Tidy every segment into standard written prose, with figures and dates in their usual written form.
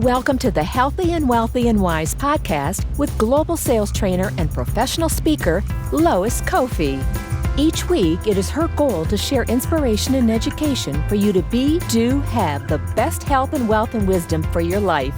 Welcome to the Healthy and Wealthy and Wise podcast with global sales trainer and professional speaker, Lois Koffi. Each week, it is her goal to share inspiration and education for you to be, do, have the best health and wealth and wisdom for your life.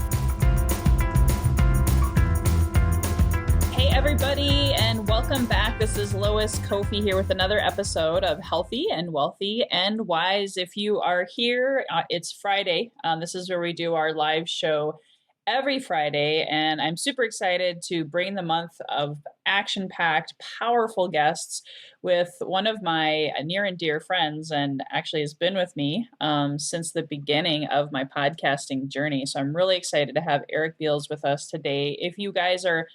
Hey, everybody, and welcome back. This is Lois Koffi here with another episode of Healthy and Wealthy and Wise. If you are here, it's Friday. This is where we do our live show every Friday, and I'm super excited to bring the month of action-packed, powerful guests with one of my near and dear friends, and actually has been with me since the beginning of my podcasting journey. So I'm really excited to have Eric Beels with us today. If you guys are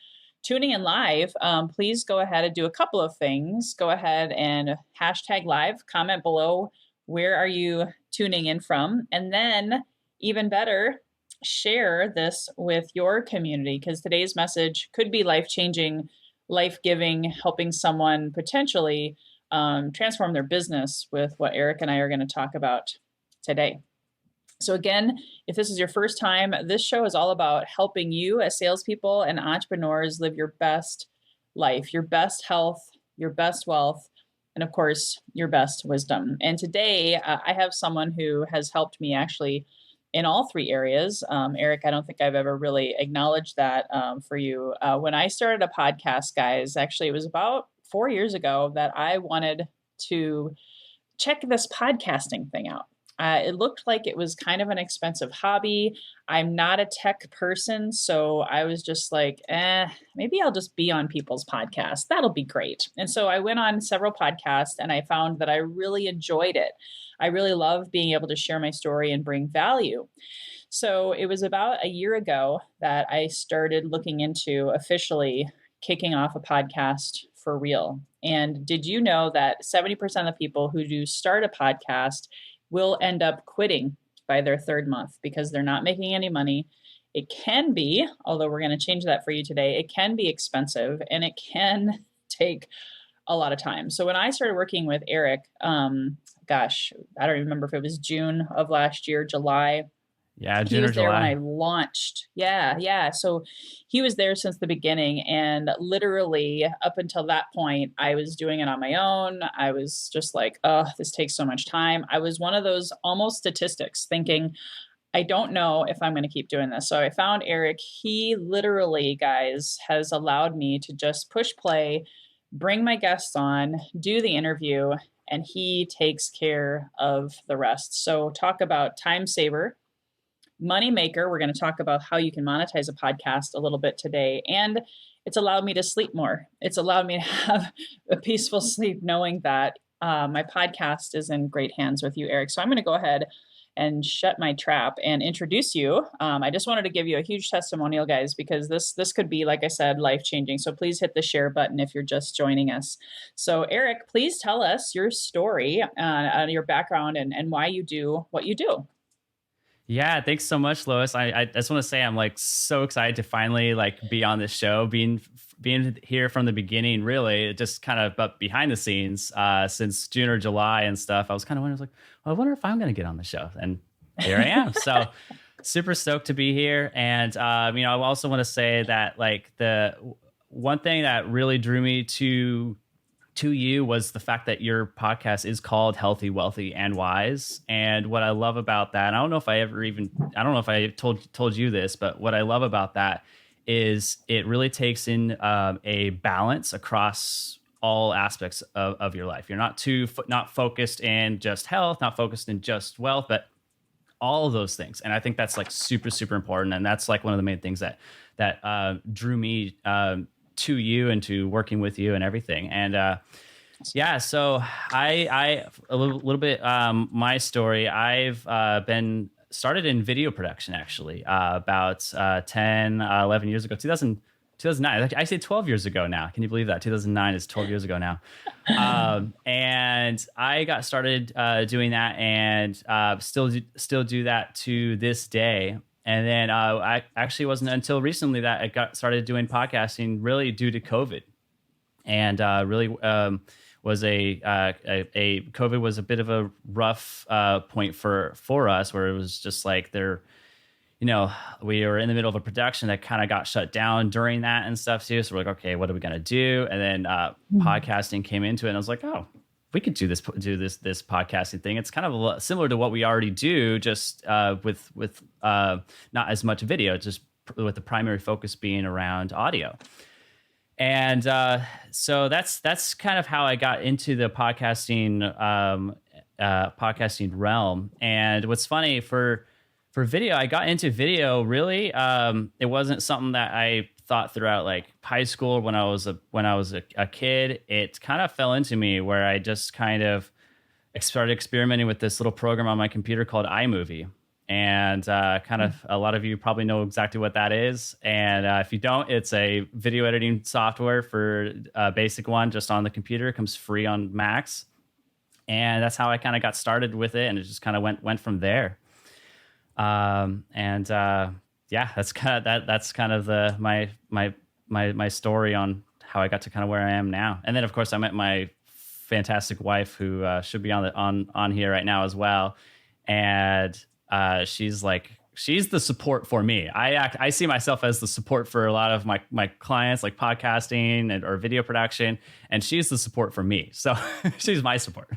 tuning in live, please go ahead and do a couple of things. Go ahead and hashtag live, comment below, where are you tuning in from? And then even better, share this with your community, because today's message could be life-changing, life-giving, helping someone potentially transform their business with what Eric and I are going to talk about today. So again, if this is your first time, this show is all about helping you as salespeople and entrepreneurs live your best life, your best health, your best wealth, and of course, your best wisdom. And today I have someone who has helped me actually in all three areas. Eric, I don't think I've ever really acknowledged that for you. When I started a podcast, guys, actually it was about 4 years ago that I wanted to check this podcasting thing out. It looked like it was kind of an expensive hobby. I'm not a tech person, so I was just like, maybe I'll just be on people's podcasts. That'll be great. And so I went on several podcasts and I found that I really enjoyed it. I really love being able to share my story and bring value. So it was about a year ago that I started looking into officially kicking off a podcast for real. And did you know that 70% of the people who do start a podcast will end up quitting by their third month because they're not making any money? It can be, although we're going to change that for you today, it can be expensive and it can take a lot of time. So when I started working with Eric, I don't remember if it was June of last year, July. Yeah, June he was or there July. when I launched. Yeah. So he was there since the beginning. And literally up until that point, I was doing it on my own. I was just like, oh, this takes so much time. I was one of those almost statistics thinking, I don't know if I'm going to keep doing this. So I found Eric. He literally, guys, has allowed me to just push play, bring my guests on, do the interview, and he takes care of the rest. So talk about time saver, money maker. We're going to talk about how you can monetize a podcast a little bit today. And it's allowed me to sleep more. It's allowed me to have a peaceful sleep knowing that my podcast is in great hands with you, Eric. So I'm going to go ahead and shut my trap and introduce you. I just wanted to give you a huge testimonial, guys, because this could be, like I said, life-changing. So please hit the share button if you're just joining us. So Eric, please tell us your story, your background, and why you do what you do. Yeah, thanks so much, Lois. I just want to say I'm like so excited to finally be on this show, being here from the beginning, really, just kind of but behind the scenes since June or July and stuff. I was kind of wondering, well, I wonder if I'm going to get on the show, and here I am. So super stoked to be here. And I also want to say that the one thing that really drew me to you was the fact that your podcast is called Healthy, Wealthy, and Wise. And what I love about that, I don't know if I told you this, but what I love about that is it really takes in a balance across all aspects of your life. You're not focused in just health, not focused in just wealth, but all of those things. And I think that's super, super important. And that's one of the main things that drew me to you and to working with you and everything. And so I a little bit my story. I've been started in video production actually about 10, 11 years ago, 2009. I say 12 years ago now. Can you believe that? 2009 is 12 years ago now. And I got started doing that and still do that to this day. And then I actually wasn't until recently that I got started doing podcasting, really due to COVID, and really was COVID was a bit of a rough point for us, where it was just like there, we were in the middle of a production that kind of got shut down during that and stuff too. So we're like, okay, what are we going to do? And then podcasting came into it, and I was like, oh, we could do this podcasting thing. It's kind of similar to what we already do, just with not as much video, just with the primary focus being around audio. And so that's kind of how I got into the podcasting realm. And what's funny, for video, I got into video really. It wasn't something that I thought throughout like high school when I was a kid. It kind of fell into me where I just kind of started experimenting with this little program on my computer called iMovie. And kind of a lot of you probably know exactly what that is. And if you don't, it's a video editing software for a basic one just on the computer. It comes free on Macs. And that's how I kind of got started with it. And it just kind of went from there. That's kind of my story on how I got to kind of where I am now. And then of course I met my fantastic wife, who should be on here right now as well. And she's the support for me. I see myself as the support for a lot of my clients, like podcasting or video production, and she's the support for me. So she's my support.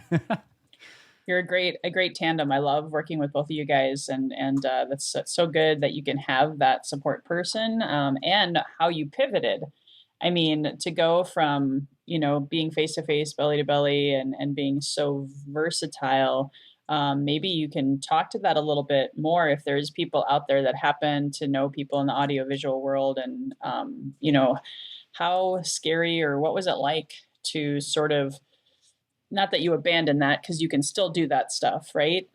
You're a great tandem. I love working with both of you guys, and that's so good that you can have that support person, and how you pivoted. I mean, to go from, being face to face, belly to belly, and being so versatile. Maybe you can talk to that a little bit more if there's people out there that happen to know people in the audiovisual world, and how scary, or what was it like to sort of, not that you abandon that, because you can still do that stuff, right?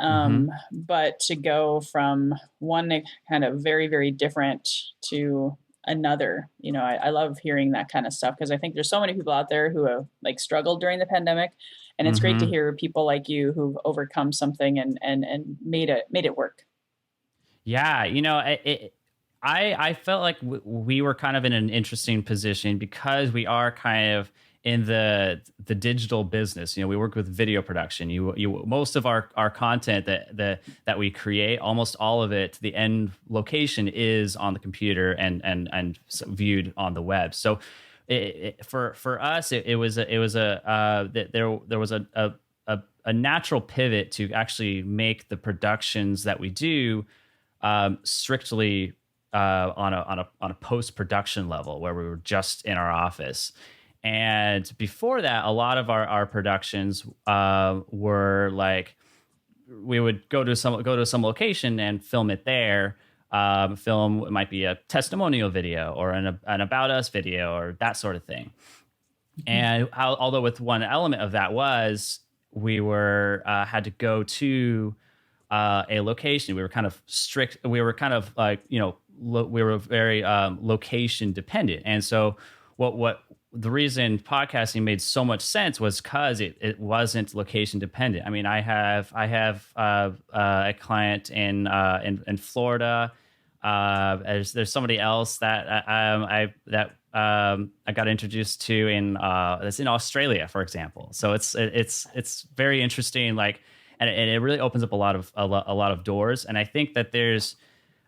But to go from one kind of very, very different to another, I love hearing that kind of stuff, because I think there's so many people out there who have like struggled during the pandemic, and it's great to hear people like you who've overcome something and made it work. Yeah, I felt like we were kind of in an interesting position because we are kind of in the digital business. We work with video production. You most of our content that we create, almost all of it, the end location is on the computer and viewed on the web. So for us, there was a natural pivot to actually make the productions that we do strictly on a post-production level, where we were just in our office. And before that, a lot of our productions were like, we would go to some location and film it there. It might be a testimonial video or an about us video or that sort of thing. And although with one element of that was we were had to go to a location. We were kind of strict. We were kind of like, we were very location dependent. And so what the reason podcasting made so much sense was because it wasn't location dependent. I mean, I have a client in Florida. There's somebody else that I got introduced to that's in Australia, for example. So it's very interesting, like, and it really opens up a lot of doors. And I think that there's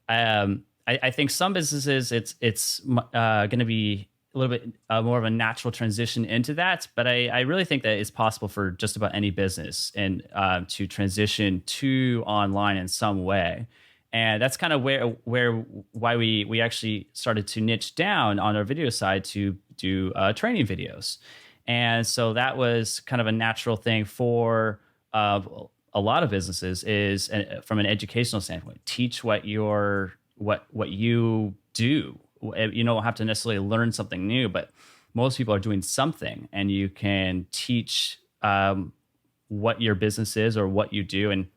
I think some businesses it's going to be a little bit more of a natural transition into that. But I really think that it's possible for just about any business and to transition to online in some way. And that's kind of why we actually started to niche down on our video side to do training videos. And so that was kind of a natural thing for a lot of businesses, is from an educational standpoint, teach what you do. You don't have to necessarily learn something new, but most people are doing something, and you can teach what your business is or what you do, and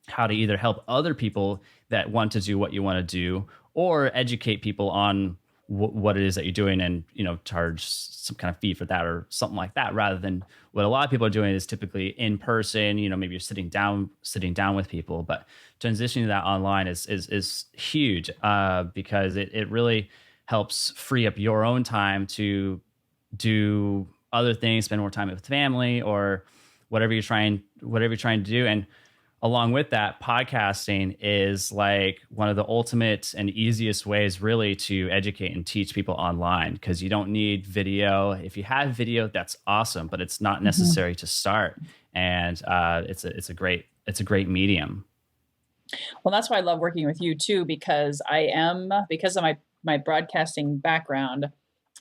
how to either help other people that want to do what you want to do, or educate people on what it is that you're doing, and charge some kind of fee for that or something like that, rather than what a lot of people are doing is typically in person. Maybe you're sitting down with people, but transitioning to that online is huge because it really helps free up your own time to do other things, spend more time with family or whatever you're trying to do. And along with that, podcasting is like one of the ultimate and easiest ways really to educate and teach people online, because you don't need video. If you have video, that's awesome, but it's not necessary to start. And it's a great medium. Well, that's why I love working with you too, because because of my broadcasting background,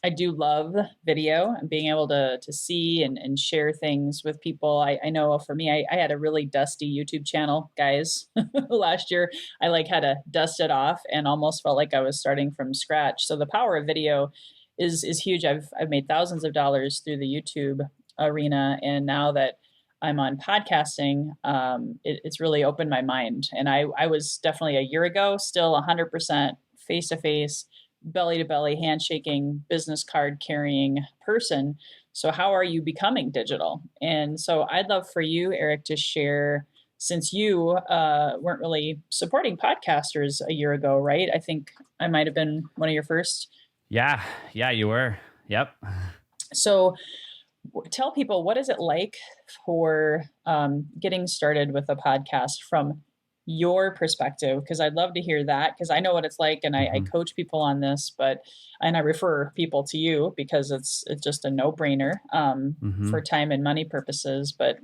I do love video and being able to see and share things with people. I know for me, I had a really dusty YouTube channel, guys. Last year, I had to dust it off and almost felt like I was starting from scratch. So the power of video is huge. I've made thousands of dollars through the YouTube arena, and now that I'm on podcasting, it's really opened my mind. And I was definitely a year ago still 100% face-to-face, belly-to-belly, handshaking, business card carrying person. So how are you becoming digital? And so I'd love for you, Eric, to share, since you weren't really supporting podcasters a year ago, right? I think I might have been one of your first. Yeah, you were. Yep. So tell people, what is it like for getting started with a podcast from your perspective? Because I'd love to hear that, because I know what it's like, and I coach people on this, and I refer people to you because it's just a no-brainer for time and money purposes. But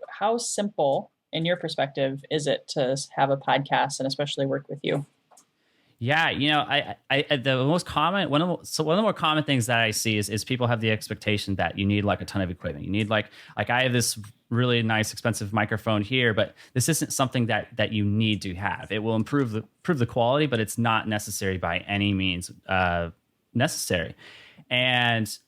how simple, in your perspective, is it to have a podcast and especially work with you? Yeah, the most common one of the more common things that I see is people have the expectation that you need like a ton of equipment. You need like I have this really nice expensive microphone here, but this isn't something that you need to have. It will improve the quality, but it's not necessary by any means necessary. And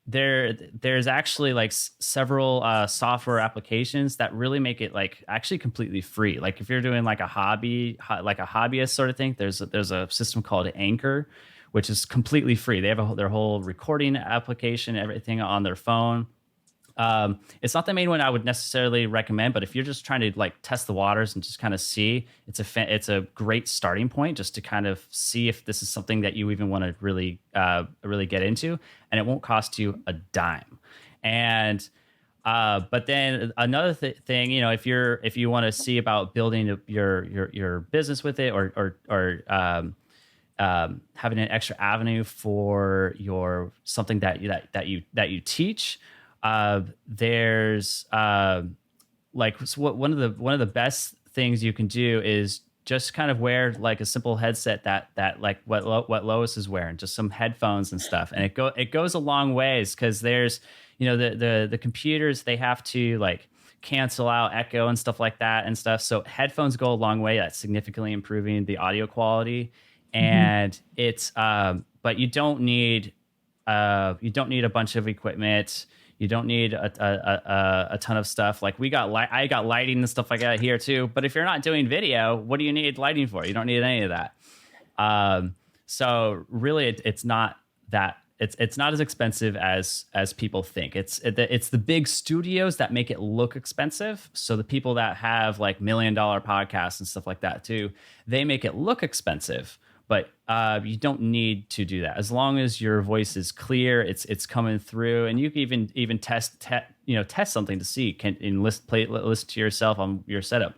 there's actually like several software applications that really make it like actually completely free. Like if you're doing like a hobbyist sort of thing, there's a system called Anchor, which is completely free. They have their whole recording application, everything on their phone. It's not the main one I would necessarily recommend, but if you're just trying to like test the waters and just kind of see, it's a great starting point just to kind of see if this is something that you even want to really get into, and it won't cost you a dime. And but then another thing, if you want to see about building your business with it, or having an extra avenue for something that you teach. There's one of the best things you can do is just kind of wear like a simple headset that like what Lois is wearing, just some headphones and stuff, and it goes a long ways, because there's the computers, they have to like cancel out echo and stuff like that and stuff. So headphones go a long way at significantly improving the audio quality, and it's but you don't need a bunch of equipment. You don't need a ton of stuff. Like I got lighting and stuff like that here too. But if you're not doing video, what do you need lighting for? You don't need any of that. So really, it's not that. It's not as expensive as people think. It's the big studios that make it look expensive. So the people that have like $1 million podcasts and stuff like that too, they make it look expensive. But you don't need to do that. As long as your voice is clear, it's coming through, and you can even test something to see, listen to yourself on your setup.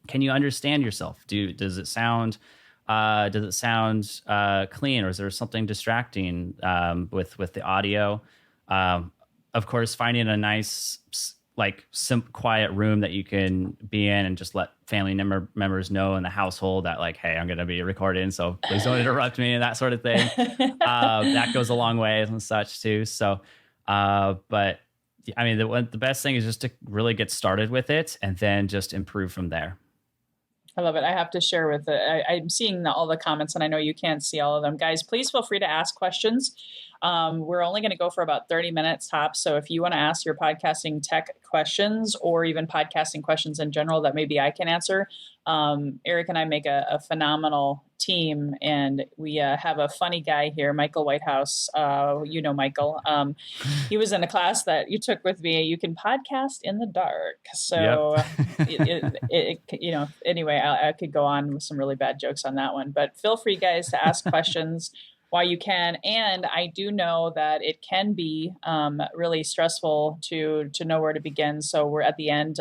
Can you understand yourself? Does it sound clean, or is there something distracting with the audio? Of course, finding a nice quiet room that you can be in and just let family members know in the household that like, hey, I'm going to be recording, so please don't interrupt me, and that sort of thing. That goes a long way and such too. So, but I mean, the best thing is just to really get started with it and then just improve from there. I love it. I have to share with it. I'm seeing all the comments, and I know you can't see all of them. Guys, please feel free to ask questions. We're only going to go for about 30 minutes tops. So if you want to ask your podcasting tech questions, or even podcasting questions in general that maybe I can answer, Eric and I make a phenomenal team, and we have a funny guy here, Michael Whitehouse. Michael. He was in a class that you took with me. You can podcast in the dark. So, yep. Anyway, I could go on with some really bad jokes on that one. But feel free, guys, to ask questions while you can. And I do know that it can be really stressful to know where to begin. So we're at the end.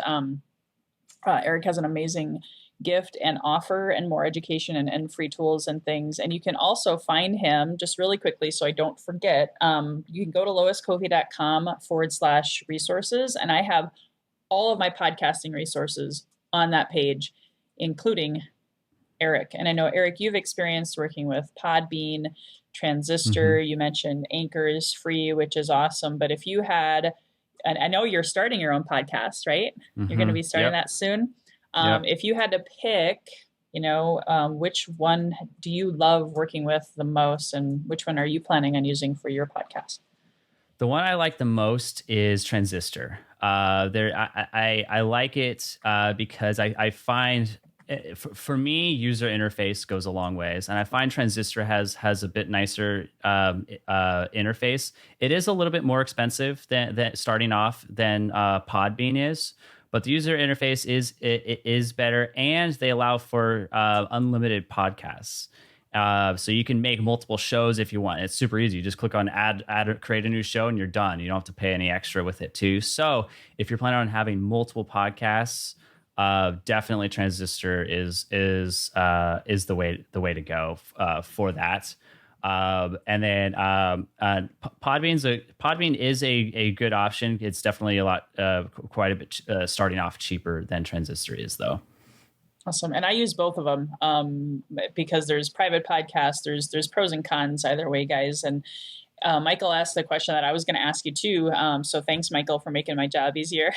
Eric has an amazing gift and offer and more education and free tools and things. And you can also find him just really quickly, so I don't forget. You can go to loiskoffi.com/resources. And I have all of my podcasting resources on that page, including Eric. And I know, Eric, you've experienced working with Podbean, Transistor. You mentioned Anchor is free, which is awesome. But if you had, and I know you're starting your own podcast, right? You're going to be starting that soon. If you had to pick, which one do you love working with the most, and which one are you planning on using for your podcast? The one I like the most is Transistor. I like it because I find, for me, user interface goes a long ways, and I find Transistor has a bit nicer interface. It is a little bit more expensive than starting off than Podbean is, but the user interface is better, and they allow for unlimited podcasts. So you can make multiple shows if you want. It's super easy. You just click on add, create a new show, and you're done. You don't have to pay any extra with it too. So if you're planning on having multiple podcasts, definitely Transistor is the way to go for that. And then Podbean is a good option. It's definitely quite a bit starting off cheaper than Transistor is, though. Awesome. And I use both of them because there's private podcasts, there's pros and cons either way, guys. And Michael asked the question that I was going to ask you too. So thanks, Michael, for making my job easier.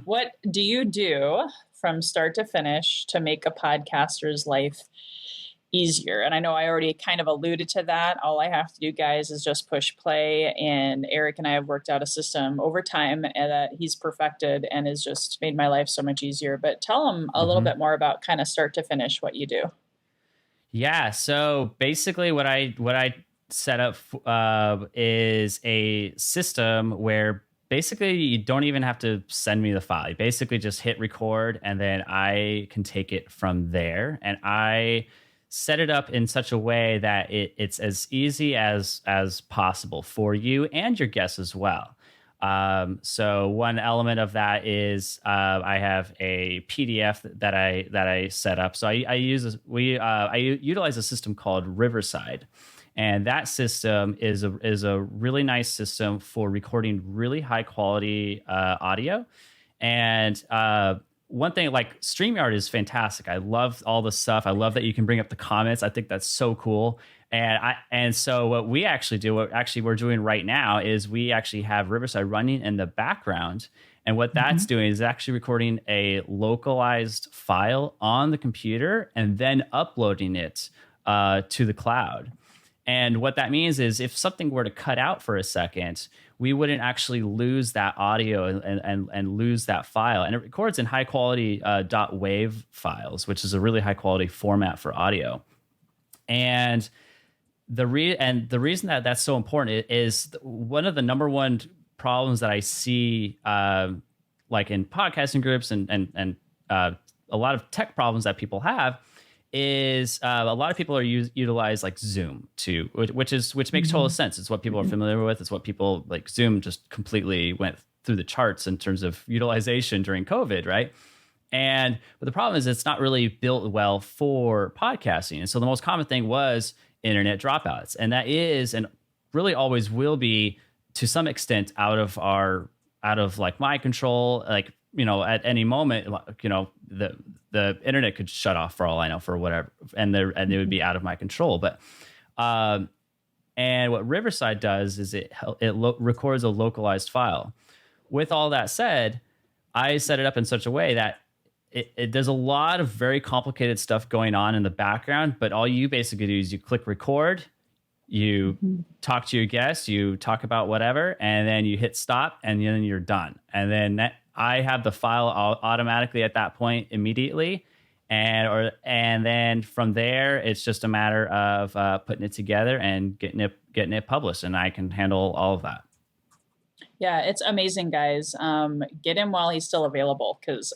What do you do from start to finish to make a podcaster's life easier? And I know I already kind of alluded to that. All I have to do, guys, is just push play. And Eric and I have worked out a system over time that he's perfected and has just made my life so much easier. But tell him a little bit more about kind of start to finish what you do. Yeah. So basically what I set up is a system where basically you don't even have to send me the file. You basically just hit record, and then I can take it from there. And I set it up in such a way that it's as easy as possible for you and your guests as well. So one element of that is I have a PDF that I set up. So I utilize a system called Riverside, and that system is a really nice system for recording really high quality audio. And one thing, like, StreamYard is fantastic. I love all the stuff. I love that you can bring up the comments. I think that's so cool. And so what we actually do, we're doing right now, is we actually have Riverside running in the background. And what that's doing is actually recording a localized file on the computer and then uploading it to the cloud. And what that means is if something were to cut out for a second, we wouldn't actually lose that audio and lose that file. And it records in high quality .wav files, which is a really high quality format for audio. And the reason that that's so important is one of the number one problems that I see, like in podcasting groups and a lot of tech problems that people have, is a lot of people utilize like Zoom too, which makes total sense. It's what people are familiar with. It's what people like. Zoom just completely went through the charts in terms of utilization during COVID, right? But the problem is it's not really built well for podcasting. And so the most common thing was internet dropouts, and that is and really always will be to some extent out of like my control. Like, at any moment, the internet could shut off for all I know, for whatever, and it would be out of my control. But and what Riverside does is it records a localized file. With all that said, I set it up in such a way that there's a lot of very complicated stuff going on in the background, but all you basically do is you click record, you talk to your guests, you talk about whatever, and then you hit stop, and then you're done. And then I have the file automatically at that point immediately. And then from there, it's just a matter of putting it together and getting it published, and I can handle all of that. Yeah, it's amazing, guys. Get him while he's still available, because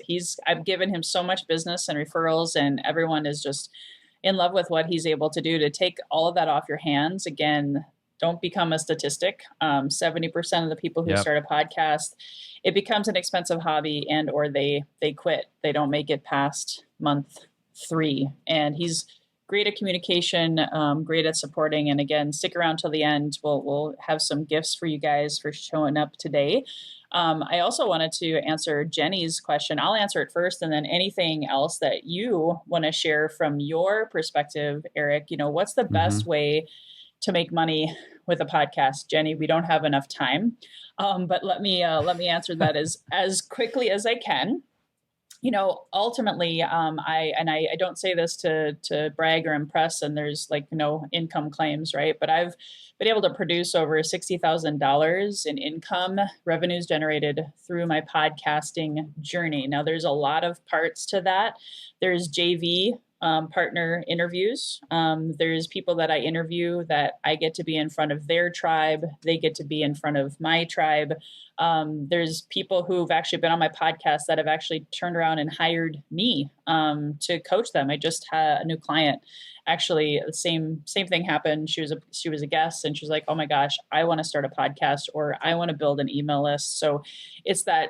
I've given him so much business and referrals, and everyone is just in love with what he's able to do to take all of that off your hands. Again, don't become a statistic. 70% of the people who start a podcast, it becomes an expensive hobby, and or they quit. They don't make it past month 3. And he's great at communication, great at supporting. And again, stick around till the end. We'll have some gifts for you guys for showing up today. I also wanted to answer Jenny's question. I'll answer it first, and then anything else that you want to share from your perspective, Eric. What's the best way to make money with a podcast? Jenny, we don't have enough time, but let me answer that as quickly as I can. Ultimately, I don't say this to brag or impress, and there's no income claims, right? But I've been able to produce over $60,000 in income revenues generated through my podcasting journey. Now, there's a lot of parts to that. There's JV partner interviews. There's people that I interview that I get to be in front of their tribe. They get to be in front of my tribe. There's people who've actually been on my podcast that have actually turned around and hired me to coach them. I just had a new client. Actually, the same thing happened. She was a guest, and she was like, "Oh my gosh, I want to start a podcast, or I want to build an email list." So it's that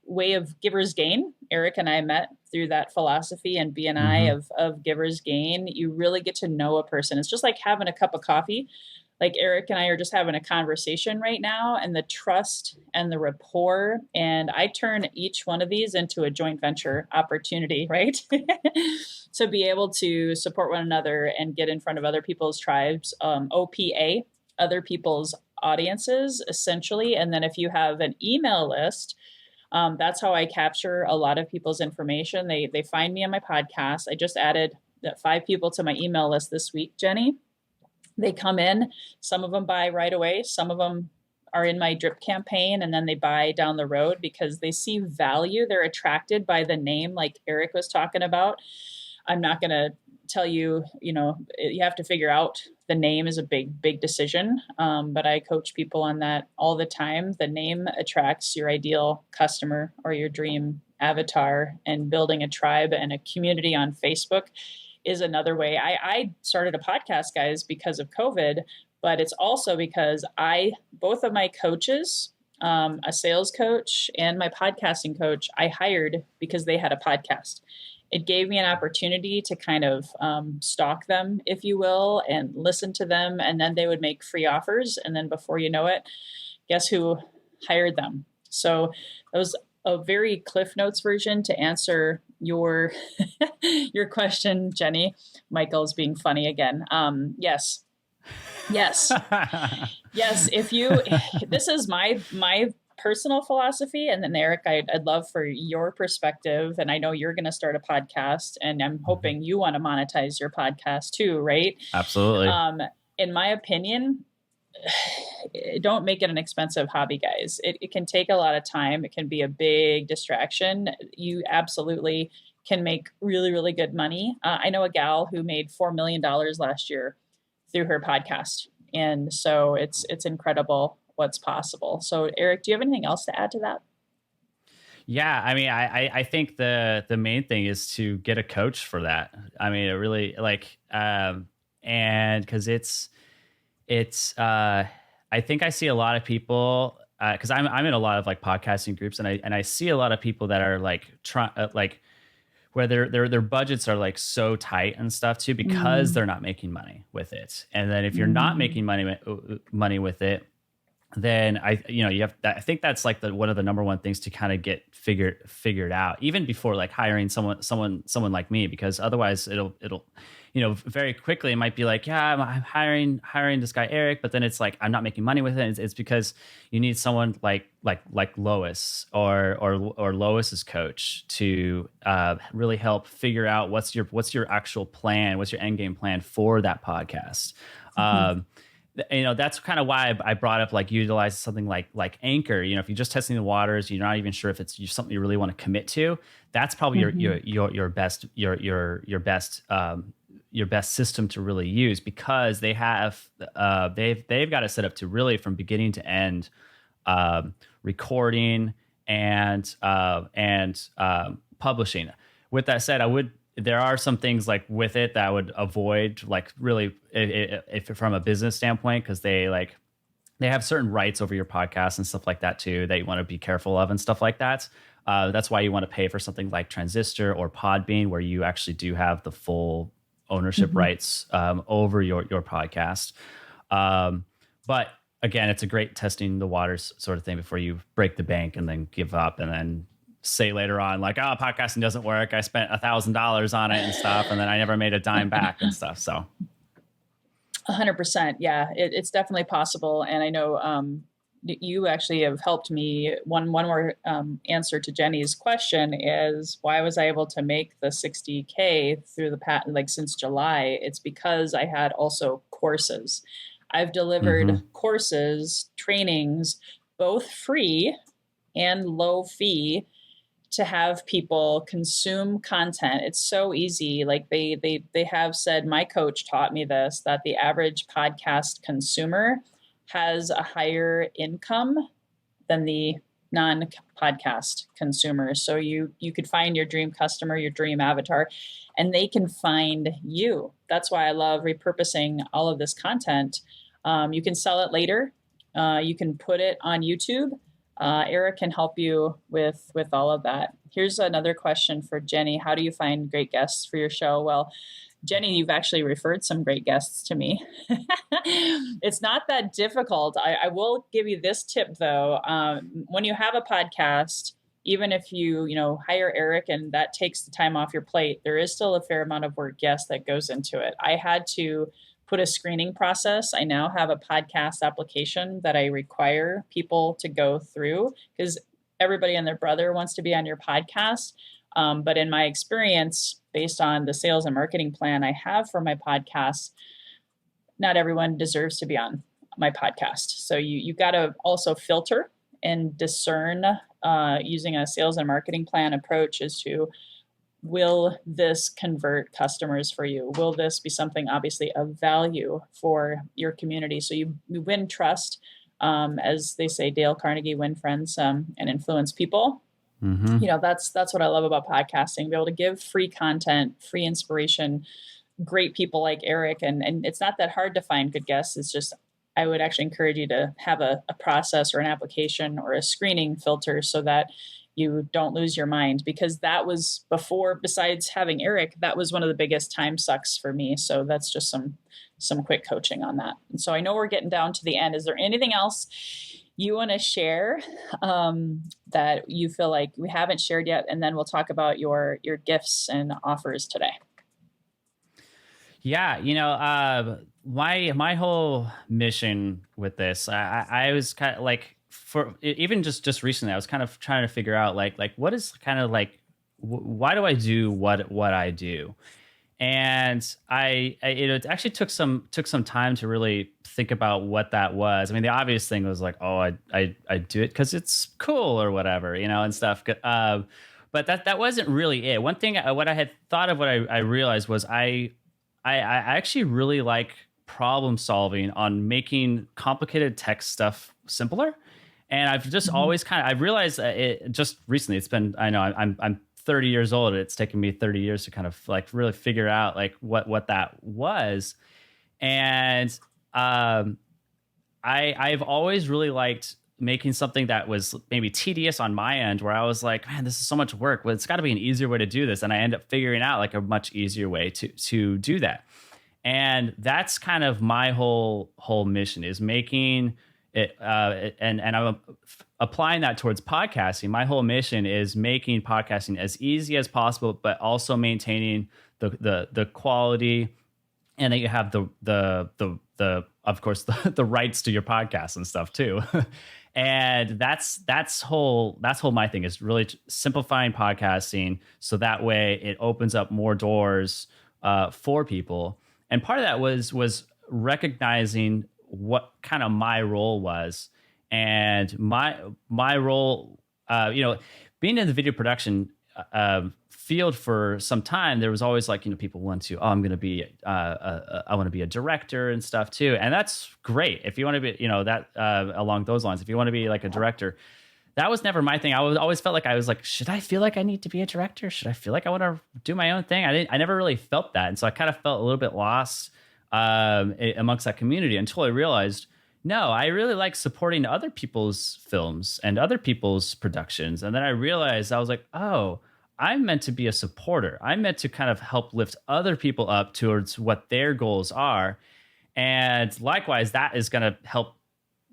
way of giver's gain. Eric and I met through that philosophy and BNI of giver's gain. You really get to know a person. It's just like having a cup of coffee. Like Eric and I are just having a conversation right now, and the trust and the rapport. And I turn each one of these into a joint venture opportunity, right? To be able to support one another and get in front of other people's tribes, OPA, other people's audiences, essentially. And then if you have an email list, that's how I capture a lot of people's information. They find me on my podcast. I just added 5 people to my email list this week, Jenny. They come in, some of them buy right away. Some of them are in my drip campaign, and then they buy down the road because they see value. They're attracted by the name, like Eric was talking about. I'm not going to tell you, you have to figure out the name is a big decision. But I coach people on that all the time. The name attracts your ideal customer or your dream avatar, and building a tribe and a community on Facebook is another way. I started a podcast, guys, because of COVID, but it's also because both of my coaches, a sales coach and my podcasting coach, I hired because they had a podcast. It gave me an opportunity to kind of stalk them, if you will, and listen to them. And then they would make free offers. And then before you know it, guess who hired them? So that was a very Cliff Notes version to answer your your question, Jenny. Michael's being funny again. Yes. Yes. This is my personal philosophy. And then Eric, I'd love for your perspective. And I know you're going to start a podcast, and I'm hoping you want to monetize your podcast too, right? Absolutely. In my opinion, don't make it an expensive hobby, guys. It can take a lot of time. It can be a big distraction. You absolutely can make really, really good money. I know a gal who made $4 million last year through her podcast. And so it's incredible what's possible. So Eric, do you have anything else to add to that? Yeah, I mean, I think the main thing is to get a coach for that. I mean, it really and because it's I think I see a lot of people because I'm in a lot of podcasting groups, and I see a lot of people that are where their budgets are so tight and stuff too, because they're not making money with it. And then if you're not making money with it, then I think that's one of the number one things to kind of get figured out, even before hiring someone like me, because otherwise it'll very quickly it might be I'm hiring this guy Eric, but then it's I'm not making money with it. It's because you need someone like Lois or Lois's coach to really help figure out what's your actual plan, what's your end game plan for that podcast. That's kind of why I brought up utilize something like Anchor. If you're just testing the waters, you're not even sure if it's something you really want to commit to. That's probably your best system to really use, because they have they've got it set up to really from beginning to end recording and publishing. With that said, I would there are some things like with it that I would avoid, like really if from a business standpoint, because they have certain rights over your podcast and stuff like that too that you want to be careful of and stuff like that. That's why you want to pay for something like Transistor or Podbean, where you actually do have the full ownership rights over your podcast. But again, it's a great testing the waters sort of thing before you break the bank and then give up and then say later on, like, oh, podcasting doesn't work. I spent $1,000 on it and stuff, and then I never made a dime back and stuff. So 100%. Yeah, it's definitely possible. And I know you actually have helped me. One more answer to Jenny's question is, why was I able to make the 60K through the patent, like since July? It's because I had also courses. I've delivered courses, trainings, both free and low fee, to have people consume content. It's so easy. Like they have said, my coach taught me this, that the average podcast consumer has a higher income than the non-podcast consumer. So you could find your dream customer, your dream avatar, and they can find you. That's why I love repurposing all of this content. You can sell it later. You can put it on YouTube. Eric can help you with all of that. Here's another question for Jenny. How do you find great guests for your show? Well, Jenny, you've actually referred some great guests to me. It's not that difficult. I will give you this tip though. When you have a podcast, even if you hire Eric and that takes the time off your plate, there is still a fair amount of work, yes, that goes into it. I had to put a screening process. I now have a podcast application that I require people to go through, because everybody and their brother wants to be on your podcast. But in my experience, based on the sales and marketing plan I have for my podcast, not everyone deserves to be on my podcast. So you got to also filter and discern using a sales and marketing plan approach as to, will this convert customers for you? Will this be something obviously of value for your community? So you win trust, as they say, Dale Carnegie, win friends and influence people. That's what I love about podcasting, be able to give free content, free inspiration, great people like Eric. And it's not that hard to find good guests. It's just, I would actually encourage you to have a process or an application or a screening filter so that you don't lose your mind, because that was before, besides having Eric, that was one of the biggest time sucks for me. So that's just some quick coaching on that. And so I know we're getting down to the end. Is there anything else you want to share that you feel like we haven't shared yet? And then we'll talk about your gifts and offers today. Yeah, my whole mission with this, I was kind of like, for even just recently, I was kind of trying to figure out like what is kind of like, why do I do what I do? And it actually took some time to really think about what that was. I mean, the obvious thing was like, oh, I do it because it's cool or whatever, and stuff. But that wasn't really it. One thing, what I had thought of, what I realized was I actually really like problem solving on making complicated tech stuff simpler. And I've just always I've realized it just recently. It's been, I know I'm 30 years old. It's taken me 30 years to kind of like really figure out like what that was. And I've always really liked making something that was maybe tedious on my end, where I was like, man, this is so much work. Well, it's got to be an easier way to do this. And I end up figuring out like a much easier way to do that. And that's kind of my whole mission, is making it, and I'm applying that towards podcasting. My whole mission is making podcasting as easy as possible, but also maintaining the quality, and that you have the of course the rights to your podcast and stuff too. And that's my thing, is really simplifying podcasting so that way it opens up more doors for people. And part of that was recognizing what kind of my role was, and my role, being in the video production field for some time, there was always like, people want to, I'm going to be, I want to be a director and stuff too. And that's great. If you want to be, along those lines, if you want to be like a director, that was never my thing. Always felt like I was like, should I feel like I need to be a director? Should I feel like I want to do my own thing? I never really felt that. And so I kind of felt a little bit lost amongst that community until I realized, no, I really like supporting other people's films and other people's productions. And then I realized, I was like, oh, I'm meant to be a supporter. I'm meant to kind of help lift other people up towards what their goals are. And likewise, that is going to help.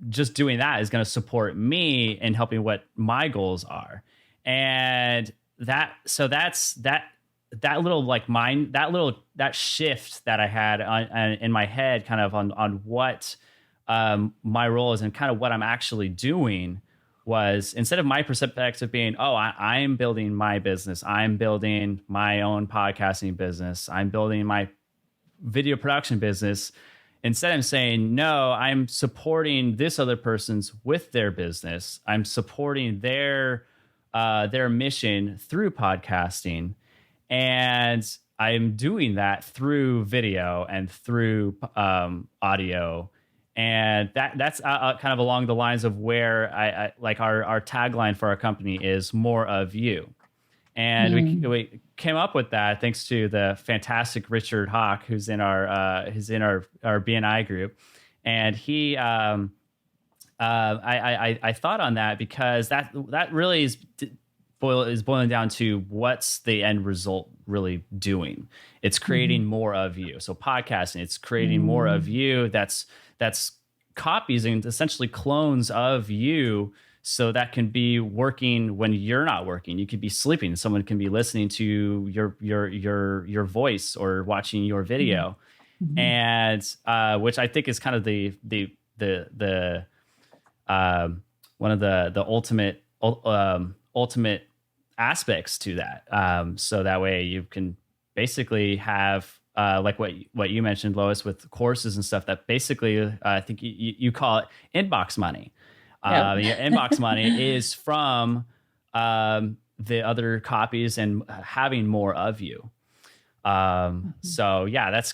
Just doing that is going to support me in helping what my goals are. And that's that little like mind, that shift that I had in my head kind of on what my role is and kind of what I'm actually doing was, instead of my perspective being, oh, I'm building my business, I'm building my own podcasting business, I'm building my video production business. Instead, I'm saying, no, I'm supporting this other person's with their business. I'm supporting their mission through podcasting. And I'm doing that through video and through audio. And that's kind of along the lines of where I like our tagline for our company is more of you. And we came up with that thanks to the fantastic Richard Hawk, who's in our BNI group. And he, I thought on that because that really is boiling down to what's the end result really doing. It's creating more of you. So podcasting, it's creating more of you. That's copies and essentially clones of you. So that can be working when you're not working. You could be sleeping. Someone can be listening to your voice or watching your video, and which I think is kind of the one of the ultimate aspects to that. So that way you can basically have like what you mentioned, Lois, with courses and stuff. That basically I think you call it inbox money. Your inbox money is from the other copies and having more of you. So yeah, that's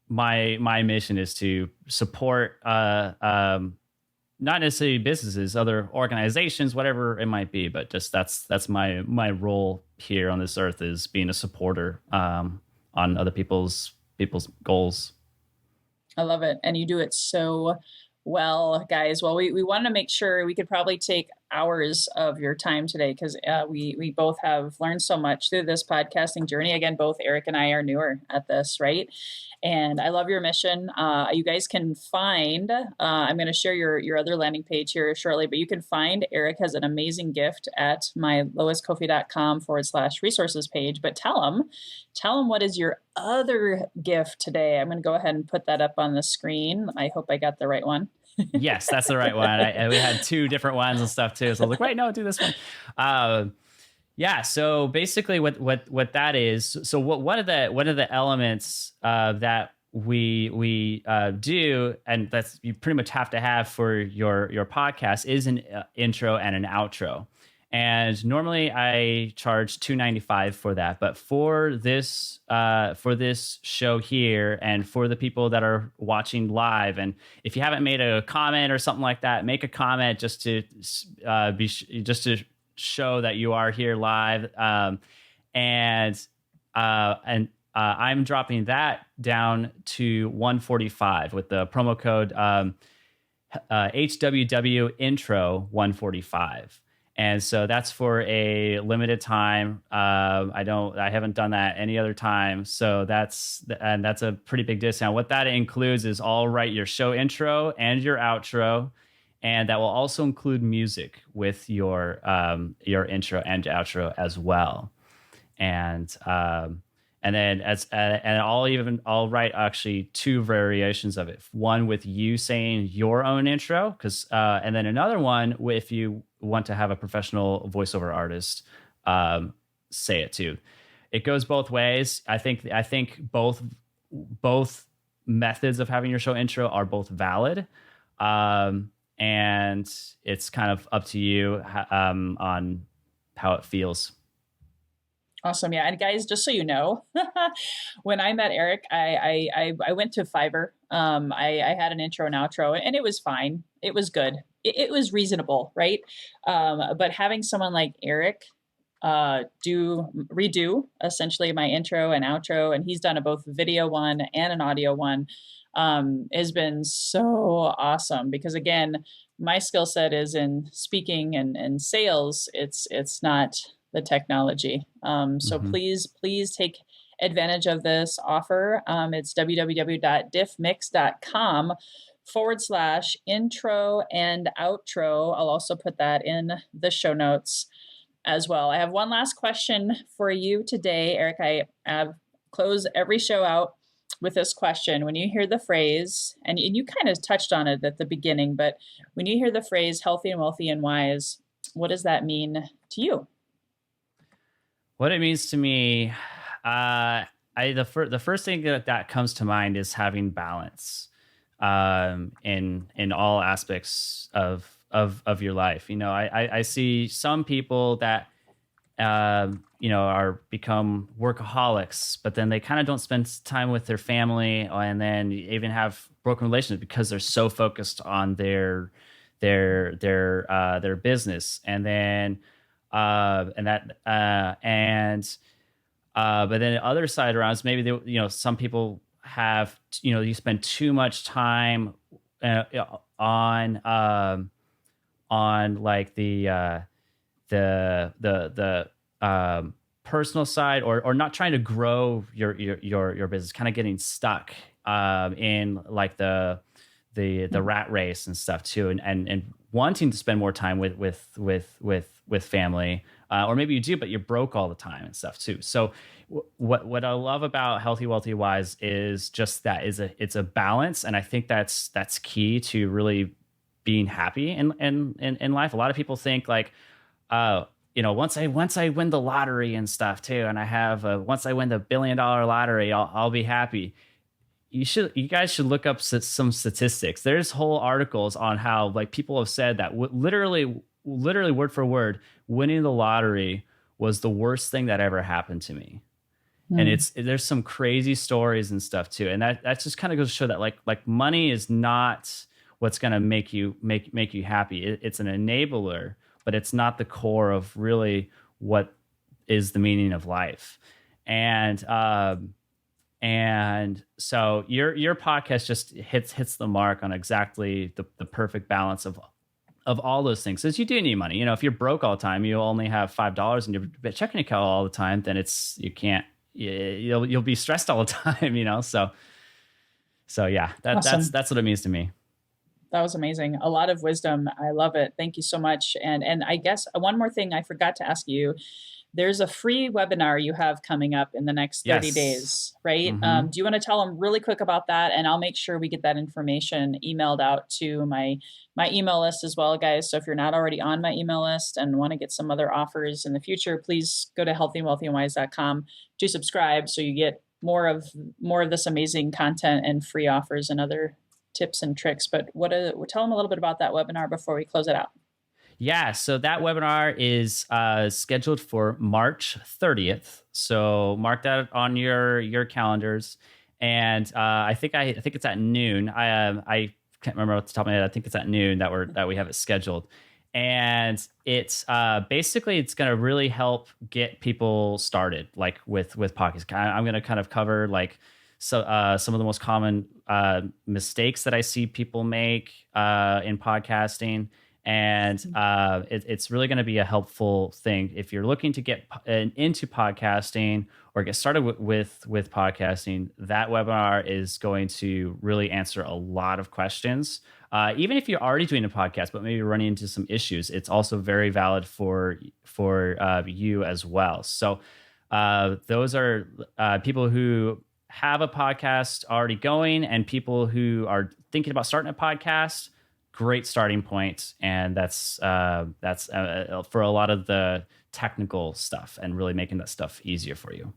my mission is to support not necessarily businesses, other organizations, whatever it might be, but just that's my role here on this earth, is being a supporter on other people's goals. I love it. And you do it so well, guys. Well, we wanted to make sure we could probably take hours of your time today because we both have learned so much through this podcasting journey. Again, both Eric and I are newer at this, right? And I love your mission. You guys can find, I'm going to share your other landing page here shortly, but you can find Eric has an amazing gift at my loiskoffi.com/resources page. But tell him what is your other gift today. I'm going to go ahead and put that up on the screen. I hope I got the right one. Yes, that's the right one. We had two different ones and stuff too. So I was like, wait, no, do this one. Yeah. So basically, what that is. So one of the elements that we do, and that's you pretty much have to have for your podcast, is an intro and an outro. And normally I charge $2.95 for that, but for this show here, and for the people that are watching live, and if you haven't made a comment or something like that, make a comment just to show that you are here live. And I'm dropping that down to $145 with the promo code HWW intro 145. And so that's for a limited time. I haven't done that any other time. So that's a pretty big discount. What that includes is I'll write your show intro and your outro, and that will also include music with your intro and outro as well. And then I'll write actually two variations of it. One with you saying your own intro, and then another one if you want to have a professional voiceover artist say it too. It goes both ways. I think both methods of having your show intro are both valid, and it's kind of up to you on how it feels. Awesome. Yeah. And guys, just so you know, when I met Eric, I went to Fiverr. I had an intro and outro, and it was fine. It was good. it was reasonable, right? But having someone like Eric redo essentially my intro and outro, and he's done a both video one and an audio one, has been so awesome, because again, my skill set is in speaking and sales. It's not the technology. So please take advantage of this offer. It's www.diffmix.com/intro and outro. I'll also put that in the show notes as well. I have one last question for you today, Eric. I close every show out with this question. When you hear the phrase, and you kind of touched on it at the beginning, but when you hear the phrase healthy and wealthy and wise, what does that mean to you? What it means to me, the first thing that comes to mind is having balance in all aspects of your life. You know, I see some people that are become workaholics, but then they kind of don't spend time with their family, and then even have broken relationships because they're so focused on their business, and then but then the other side around is maybe some people have you spend too much time on like the personal side, or not trying to grow your business, kind of getting stuck in like the rat race and stuff too, and wanting to spend more time with family, or maybe you do, but you're broke all the time and stuff too. So what I love about Healthy, Wealthy, Wise is just that it's a balance, and I think that's key to really being happy in life. A lot of people think like, once I win the lottery and stuff too, and I have once I win the $1 billion lottery, I'll be happy. You guys should look up some statistics. There's whole articles on how like people have said that literally word for word, winning the lottery was the worst thing that ever happened to me. And there's some crazy stories and stuff too. And that just kind of goes to show that like money is not what's going to make you happy. It's an enabler, but it's not the core of really what is the meaning of life. And so your podcast just hits the mark on exactly the perfect balance of all those things. Since you do need money, if you're broke all the time, you only have $5 in your checking account all the time, then you'll be stressed all the time, So yeah, Awesome. that's what it means to me. That was amazing. A lot of wisdom. I love it. Thank you so much. And I guess one more thing I forgot to ask you. There's a free webinar you have coming up in the next 30 days, right? Do you want to tell them really quick about that? And I'll make sure we get that information emailed out to my email list as well, guys. So if you're not already on my email list and want to get some other offers in the future, please go to healthywealthyandwise.com to subscribe, so you get more of this amazing content and free offers and other tips and tricks. But tell them a little bit about that webinar before we close it out. Yeah, so that webinar is scheduled for March 30th. So mark that on your calendars. And I think it's at noon. I can't remember off the top of my head. I think it's at noon that we have it scheduled. And it's basically it's going to really help get people started, like with podcasts. I'm going to kind of cover like some of the most common mistakes that I see people make in podcasting. And it's really going to be a helpful thing if you're looking to get into podcasting or get started with podcasting. That webinar is going to really answer a lot of questions. Even if you're already doing a podcast, but maybe running into some issues, it's also very valid for you as well. So those are people who have a podcast already going, and people who are thinking about starting a podcast. Great starting point, and that's for a lot of the technical stuff and really making that stuff easier for you.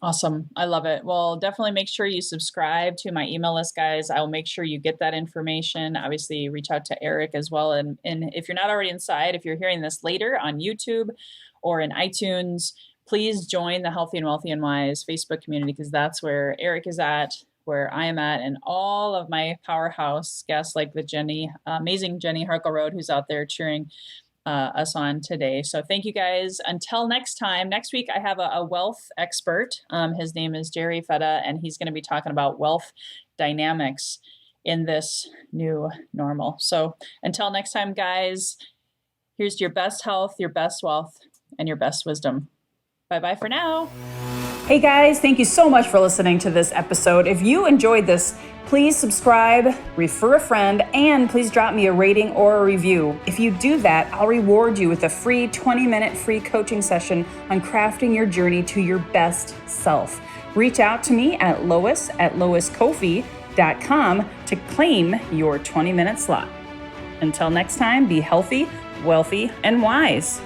Awesome. I love it. Well, definitely make sure you subscribe to my email list, guys. I'll make sure you get that information. Obviously, reach out to Eric as well. And if you're not already inside, if you're hearing this later on YouTube or in iTunes, please join the Healthy and Wealthy and Wise Facebook community, because that's where Eric is at. where I am at, and all of my powerhouse guests like the amazing Jenny Harkleroad, who's out there cheering us on today. So thank you guys. Until next time, next week I have a wealth expert. His name is Jerry Feta, and he's going to be talking about wealth dynamics in this new normal. So until next time, guys, here's your best health, your best wealth, and your best wisdom. Bye-bye for now. Hey guys, thank you so much for listening to this episode. If you enjoyed this, please subscribe, refer a friend, and please drop me a rating or a review. If you do that, I'll reward you with a free 20-minute free coaching session on crafting your journey to your best self. Reach out to me at lois@loiskoffi.com to claim your 20-minute slot. Until next time, be healthy, wealthy, and wise.